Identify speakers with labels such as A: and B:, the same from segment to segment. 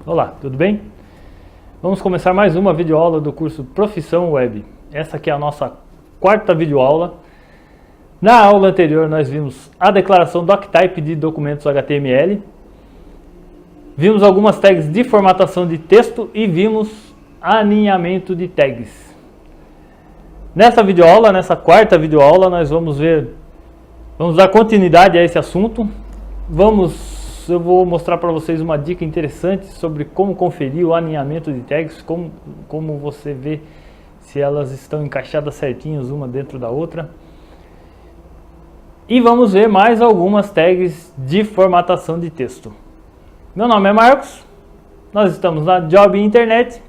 A: Olá, tudo bem? Vamos começar mais uma videoaula do curso Profissão Web. Essa aqui é a nossa quarta videoaula. Na aula anterior nós vimos a declaração doctype de documentos HTML, vimos algumas tags de formatação de texto e vimos alinhamento de tags. Nessa videoaula, nessa quarta videoaula, nós vamos dar continuidade a esse assunto. Eu vou mostrar para vocês uma dica interessante sobre como conferir o alinhamento de tags, como você vê se elas estão encaixadas certinhas uma dentro da outra. E vamos ver mais algumas tags de formatação de texto. Meu nome é Marcos, nós estamos na Job Internet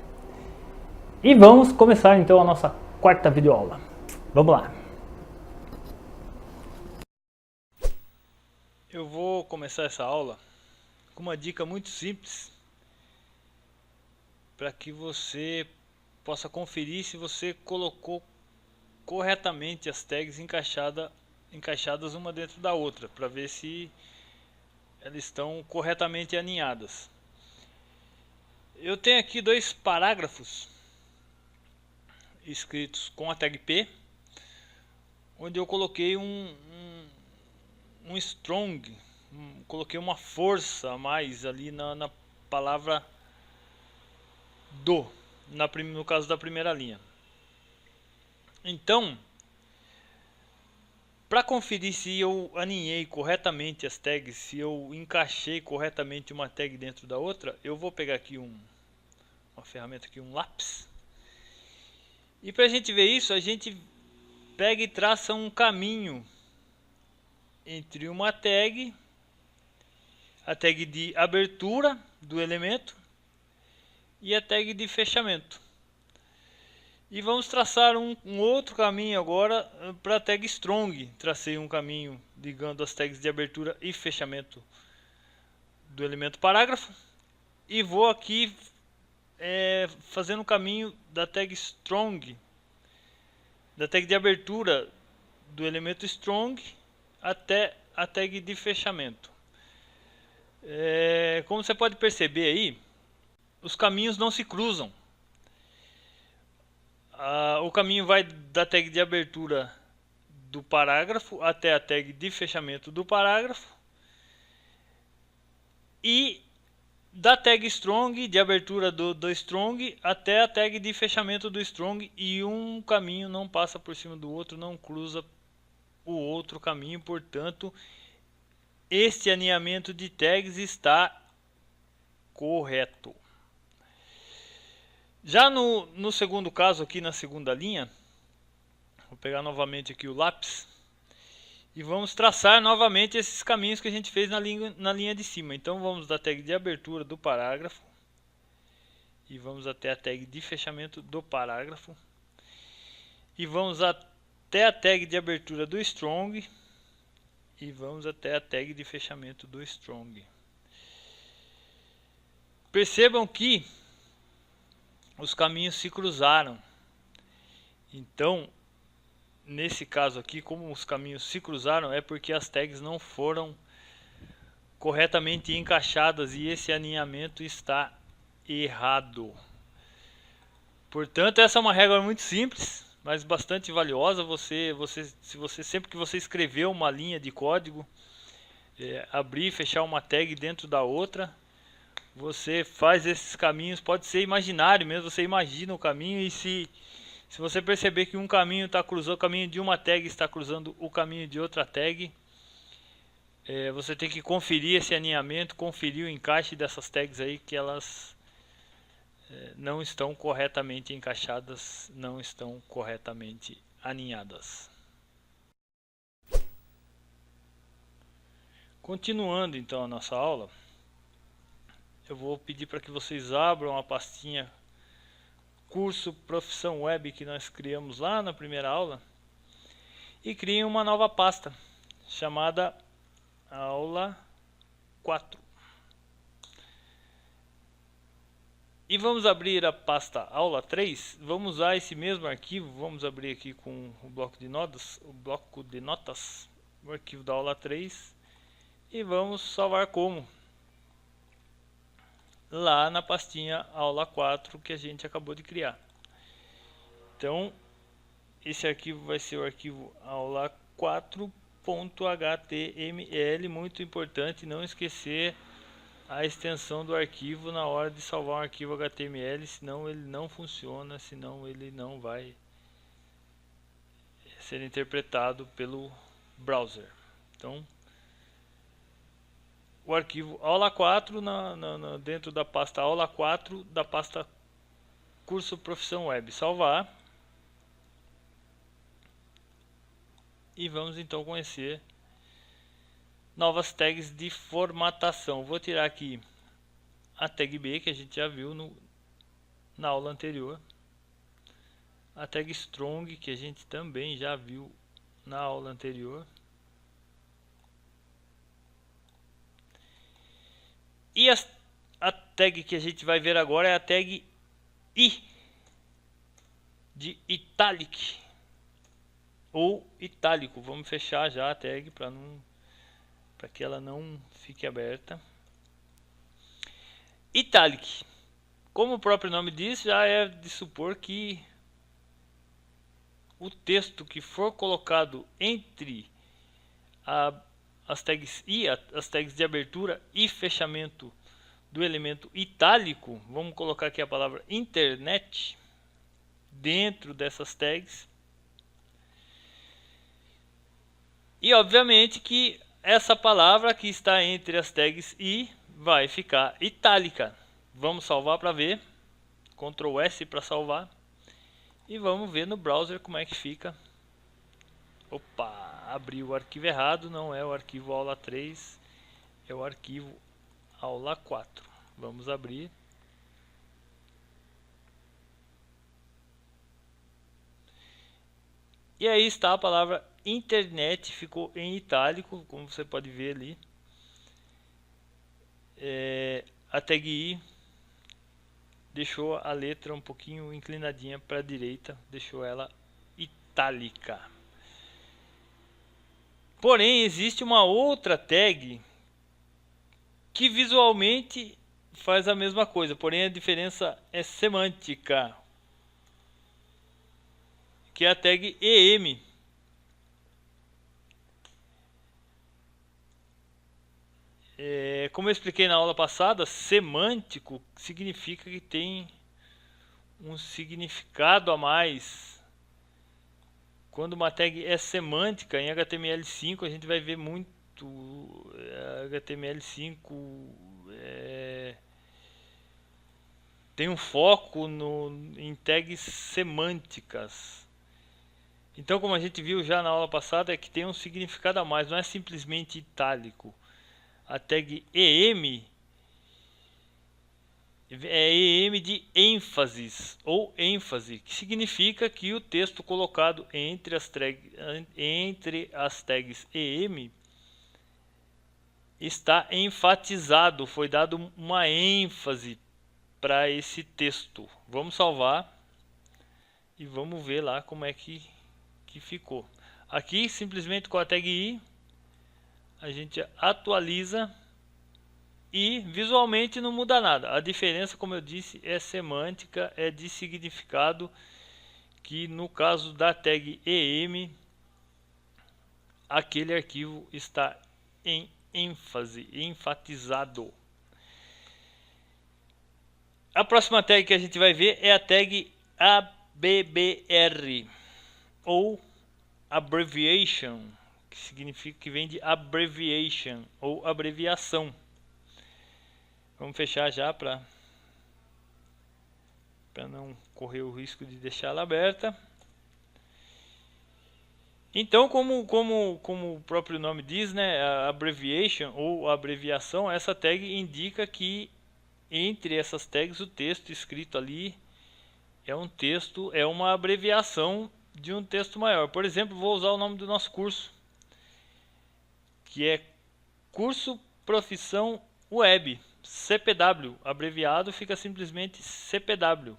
A: e vamos começar então a nossa quarta videoaula. Vamos lá! Eu vou começar essa aula com uma dica muito simples para que você possa conferir se você colocou corretamente as tags encaixadas uma dentro da outra, para ver se elas estão corretamente alinhadas. Eu tenho aqui dois parágrafos escritos com a tag P, onde eu coloquei um strong, coloquei uma força a mais ali na palavra do, no caso da primeira linha. Então, para conferir se eu alinhei corretamente as tags, se eu encaixei corretamente uma tag dentro da outra, eu vou pegar aqui uma ferramenta aqui, um lápis. E para a gente ver isso, a gente pega e traça um caminho entre uma tag, a tag de abertura do elemento e a tag de fechamento. E vamos traçar um outro caminho agora para a tag strong. Tracei um caminho ligando as tags de abertura e fechamento do elemento parágrafo. E vou aqui fazendo o caminho da tag strong, da tag de abertura do elemento strong até a tag de fechamento. Como você pode perceber aí, os caminhos não se cruzam. O caminho vai da tag de abertura do parágrafo até a tag de fechamento do parágrafo, e da tag strong, de abertura do strong, até a tag de fechamento do strong, e um caminho não passa por cima do outro, não cruza o outro caminho. Portanto, este alinhamento de tags está correto. Já no segundo caso aqui, na segunda linha, vou pegar novamente aqui o lápis e vamos traçar novamente esses caminhos que a gente fez na linha de cima. Então vamos da tag de abertura do parágrafo e vamos até a tag de fechamento do parágrafo e vamos até a tag de abertura do strong e vamos até a tag de fechamento do strong. Percebam que os caminhos se cruzaram. Então, nesse caso aqui, como os caminhos se cruzaram, é porque as tags não foram corretamente encaixadas e esse alinhamento está errado. Portanto, essa é uma regra muito simples, mas bastante valiosa. Sempre que você escrever uma linha de código, abrir e fechar uma tag dentro da outra, você faz esses caminhos, pode ser imaginário mesmo, você imagina o caminho, e se você perceber que um caminho está cruzando, o caminho de uma tag está cruzando o caminho de outra tag, você tem que conferir esse alinhamento, conferir o encaixe dessas tags aí, que elas não estão corretamente encaixadas, não estão corretamente alinhadas. Continuando então a nossa aula, eu vou pedir para que vocês abram a pastinha Curso Profissão Web que nós criamos lá na primeira aula e criem uma nova pasta chamada Aula 4. E vamos abrir a pasta Aula 3. Vamos usar esse mesmo arquivo, vamos abrir aqui com o bloco de notas, o arquivo da Aula 3, e vamos salvar como lá na pastinha aula 4 que a gente acabou de criar. Então, esse arquivo vai ser o arquivo aula 4.html, muito importante não esquecer a extensão do arquivo na hora de salvar um arquivo HTML, senão ele não funciona, senão ele não vai ser interpretado pelo browser. Então, o arquivo aula 4 dentro da pasta aula 4 da pasta curso profissão web, salvar. E vamos então conhecer novas tags de formatação. Vou tirar aqui a tag B, que a gente já viu na aula anterior. A tag strong, que a gente também já viu na aula anterior. E a tag que a gente vai ver agora é a tag I, de italic ou itálico. Vamos fechar já a tag para que ela não fique aberta. Italic, como o próprio nome diz, já é de supor que o texto que for colocado entre as tags I, as tags de abertura e fechamento do elemento itálico, vamos colocar aqui a palavra internet dentro dessas tags. E obviamente que essa palavra que está entre as tags I vai ficar itálica. Vamos salvar para ver. Ctrl S para salvar. E vamos ver no browser como é que fica. Opa, abri o arquivo errado, não é o arquivo aula 3, é o arquivo aula 4. Vamos abrir. E aí está a palavra internet, ficou em itálico, como você pode ver ali. A tag I deixou a letra um pouquinho inclinadinha para a direita, deixou ela itálica. Porém, existe uma outra tag que visualmente faz a mesma coisa, porém a diferença é semântica, que é a tag EM. Como eu expliquei na aula passada, semântico significa que tem um significado a mais. Quando uma tag é semântica, em HTML5 a gente vai ver muito HTML5 tem um foco em tags semânticas. Então, como a gente viu já na aula passada, é que tem um significado a mais, não é simplesmente itálico. A tag EM é EM de ênfase ou ênfase, que significa que o texto colocado entre as tags EM está enfatizado, foi dado uma ênfase para esse texto. Vamos salvar e vamos ver lá como é que ficou. Aqui, simplesmente com a tag I, a gente atualiza e visualmente não muda nada. A diferença, como eu disse, é semântica, é de significado, que no caso da tag EM, aquele arquivo está em ênfase, enfatizado. A próxima tag que a gente vai ver é a tag ABBR, ou abbreviation, que significa que vem de abbreviation ou abreviação. Vamos fechar já para não correr o risco de deixar ela aberta. Então, como o próprio nome diz, né, a abbreviation ou abreviação, essa tag indica que entre essas tags o texto escrito ali é um texto, é uma abreviação de um texto maior. Por exemplo, vou usar o nome do nosso curso, que é Curso Profissão Web, CPW, abreviado fica simplesmente CPW.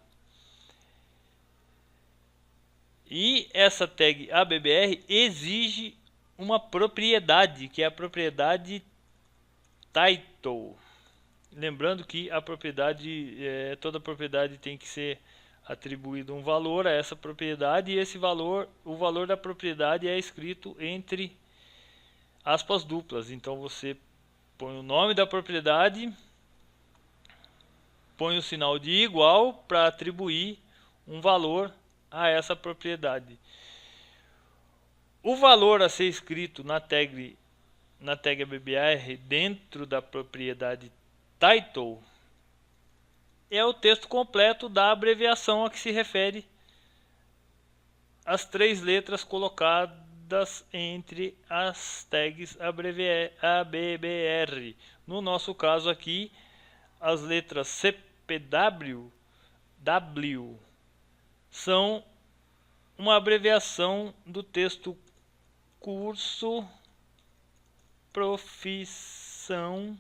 A: E essa tag ABBR exige uma propriedade, que é a propriedade title. lembrando que a propriedade, toda propriedade tem que ser atribuído um valor a essa propriedade, e esse valor, o valor da propriedade é escrito entre aspas duplas. Então você põe o nome da propriedade, põe o sinal de igual para atribuir um valor a essa propriedade. O valor a ser escrito na tag ABBR dentro da propriedade title é o texto completo da abreviação a que se refere as 3 letras colocadas entre as tags ABBR. No nosso caso aqui, as letras CPW são uma abreviação do texto curso profissão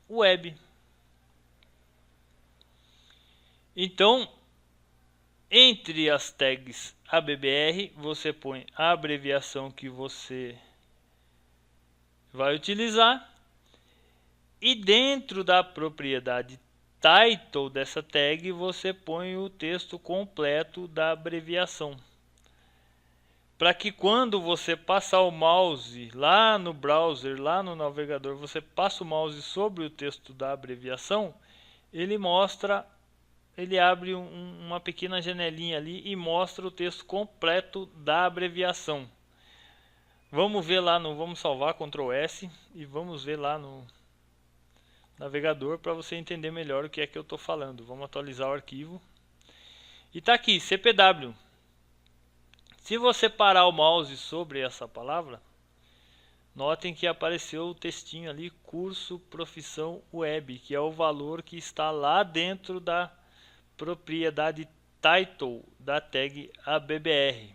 A: web. Então, entre as tags ABBR, você põe a abreviação que você vai utilizar, e dentro da propriedade title dessa tag, você põe o texto completo da abreviação. Para que quando você passar o mouse lá no browser, lá no navegador, você passa o mouse sobre o texto da abreviação, ele abre uma pequena janelinha ali e mostra o texto completo da abreviação. Vamos ver lá vamos salvar Ctrl S e vamos ver lá no navegador para você entender melhor o que é que eu estou falando. Vamos atualizar o arquivo. E está aqui, CPW. Se você parar o mouse sobre essa palavra, notem que apareceu o textinho ali, curso profissão web, que é o valor que está lá dentro da propriedade title da tag ABBR.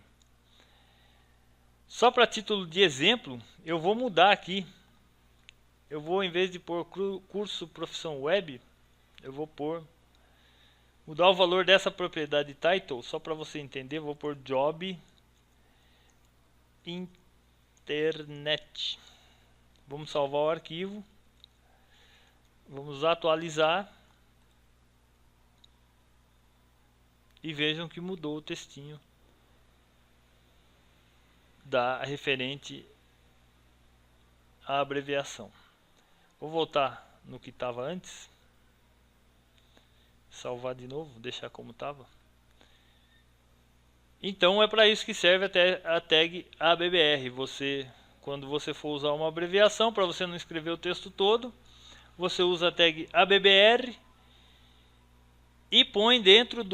A: Só para título de exemplo, eu vou mudar aqui. Eu vou, em vez de pôr curso profissão web, eu vou mudar o valor dessa propriedade title, só para você entender, vou pôr job internet. Vamos salvar o arquivo. Vamos atualizar. E vejam que mudou o textinho referente à abreviação. Vou voltar no que estava antes. Salvar de novo, deixar como estava. Então é para isso que serve a tag ABBR. Quando você for usar uma abreviação, para você não escrever o texto todo, você usa a tag ABBR e põe dentro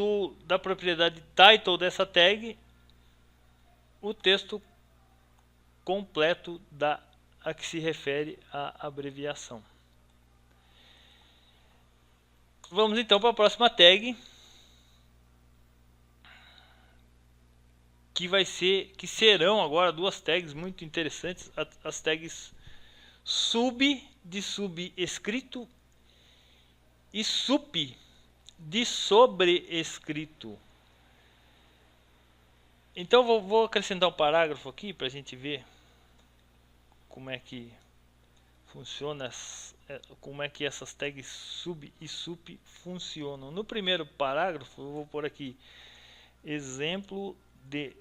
A: da propriedade title dessa tag o texto completo a que se refere a abreviação. Vamos então para a próxima tag, que serão agora 2 tags muito interessantes, as tags sub de subescrito e sup de sobrescrito. Então vou acrescentar um parágrafo aqui para a gente ver como é que funciona, como é que essas tags sub e sup funcionam. No primeiro parágrafo eu vou pôr aqui exemplo de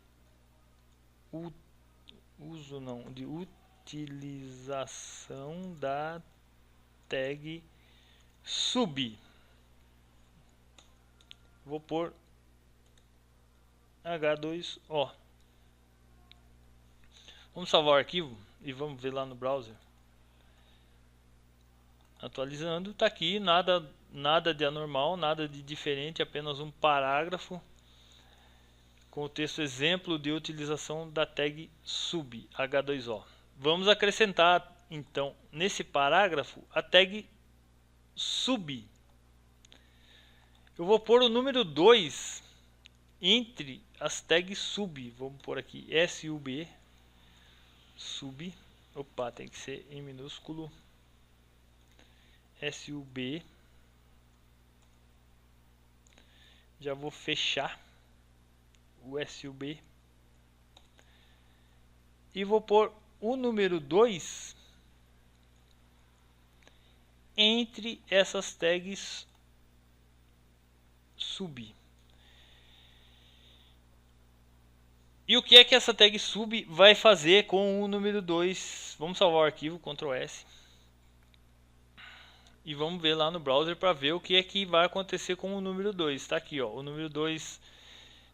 A: utilização da tag sub. Vou pôr H2O. Vamos salvar o arquivo e vamos ver lá no browser. Atualizando, está aqui, nada de anormal, nada de diferente, apenas um parágrafo com o texto exemplo de utilização da tag sub, H2O. Vamos acrescentar então nesse parágrafo a tag sub. Eu vou pôr o número 2 entre as tags sub. Vamos pôr aqui sub, sub. Opa, tem que ser em minúsculo. sub. Já vou fechar o sub. E vou pôr o número 2 entre essas tags sub. E o que é que essa tag sub vai fazer com o número 2? Vamos salvar o arquivo, Ctrl S. E vamos ver lá no browser para ver o que é que vai acontecer com o número 2. Está aqui, ó, o número 2,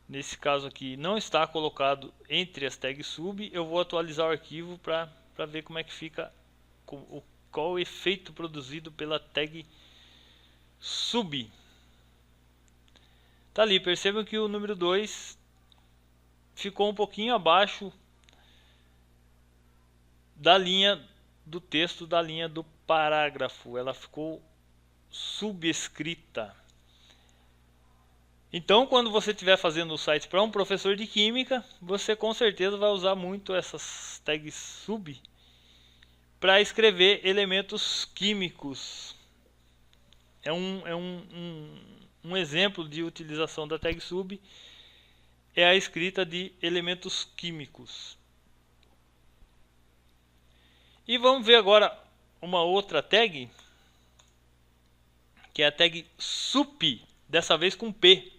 A: nesse caso aqui, não está colocado entre as tags sub. Eu vou atualizar o arquivo para ver como é que fica, qual o efeito produzido pela tag sub. Tá ali, percebam que o número 2 ficou um pouquinho abaixo da linha do texto, da linha do parágrafo. Ela ficou subscrita. Então, quando você estiver fazendo o site para um professor de química, você com certeza vai usar muito essas tags sub para escrever elementos químicos. É um exemplo de utilização da tag sub, é a escrita de elementos químicos. E vamos ver agora uma outra tag, que é a tag sup, dessa vez com P.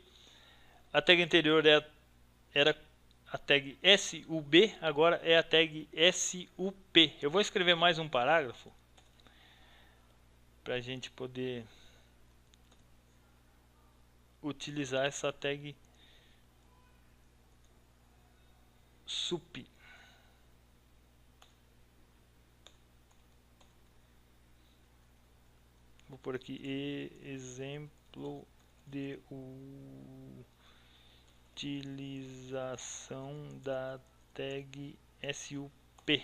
A: A tag anterior era a tag sub, agora é a tag sup. Eu vou escrever mais um parágrafo para a gente poder utilizar essa tag sup. Vou por aqui exemplo de utilização da tag sup.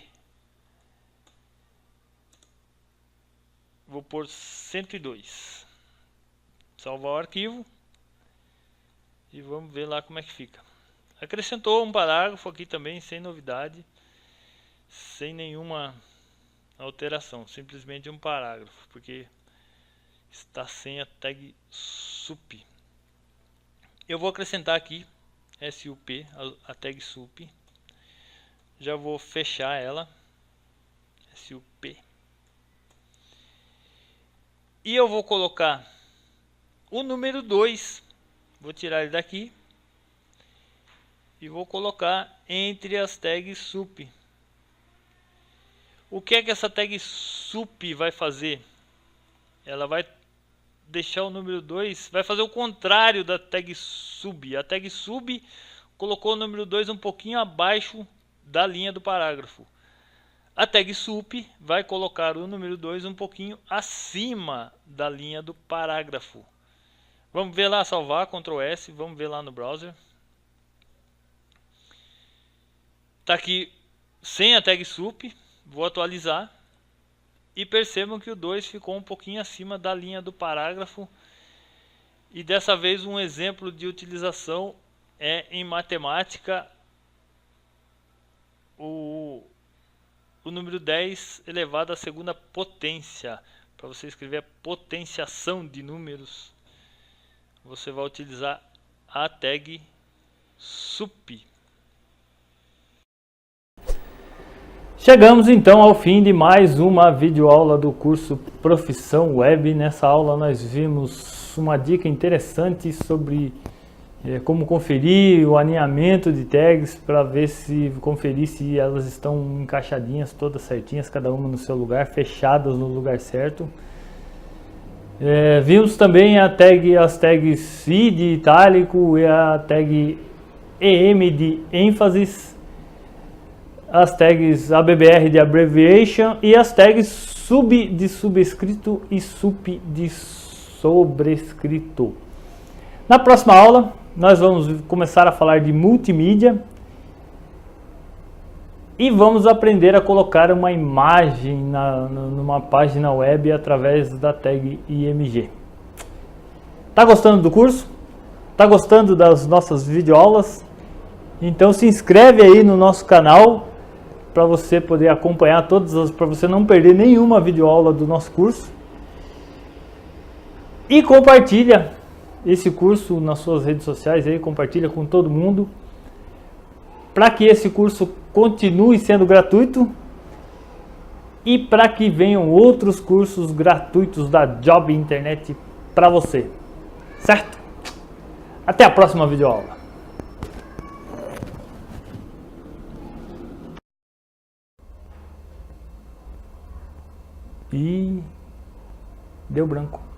A: Vou por 102. Salvar o arquivo e vamos ver lá como é que fica. Acrescentou um parágrafo aqui também, sem novidade, sem nenhuma alteração, simplesmente um parágrafo, porque está sem a tag sup. Eu vou acrescentar aqui sup, a tag sup. Já vou fechar ela, sup. E eu vou colocar o número 2, vou tirar ele daqui e vou colocar entre as tags sup. O que é que essa tag sup vai fazer? Ela vai deixar o número 2, vai fazer o contrário da tag sub. A tag sub colocou o número 2 um pouquinho abaixo da linha do parágrafo. A tag sup vai colocar o número 2 um pouquinho acima da linha do parágrafo. Vamos ver lá, salvar, Ctrl S, vamos ver lá no browser. Está aqui sem a tag sup, vou atualizar. E percebam que o 2 ficou um pouquinho acima da linha do parágrafo. E dessa vez um exemplo de utilização é em matemática o número 10 elevado à segunda potência. Para você escrever a potenciação de números, você vai utilizar a tag sup. Chegamos então ao fim de mais uma videoaula do curso Profissão Web. Nessa aula nós vimos uma dica interessante sobre como conferir o alinhamento de tags, para conferir se elas estão encaixadinhas, todas certinhas, cada uma no seu lugar, fechadas no lugar certo. Vimos também as tags I de itálico e a tag EM de ênfase, as tags ABBR de abbreviation e as tags sub de subscrito e sup de sobrescrito. Na próxima aula nós vamos começar a falar de multimídia e vamos aprender a colocar uma imagem numa página web através da tag IMG. Tá gostando do curso? Tá gostando das nossas videoaulas? Então se inscreve aí no nosso canal para você poder acompanhar para você não perder nenhuma videoaula do nosso curso. E compartilha esse curso nas suas redes sociais aí, compartilha com todo mundo, para que esse curso continue sendo gratuito e para que venham outros cursos gratuitos da Job Internet para você, certo? Até a próxima videoaula. E deu branco.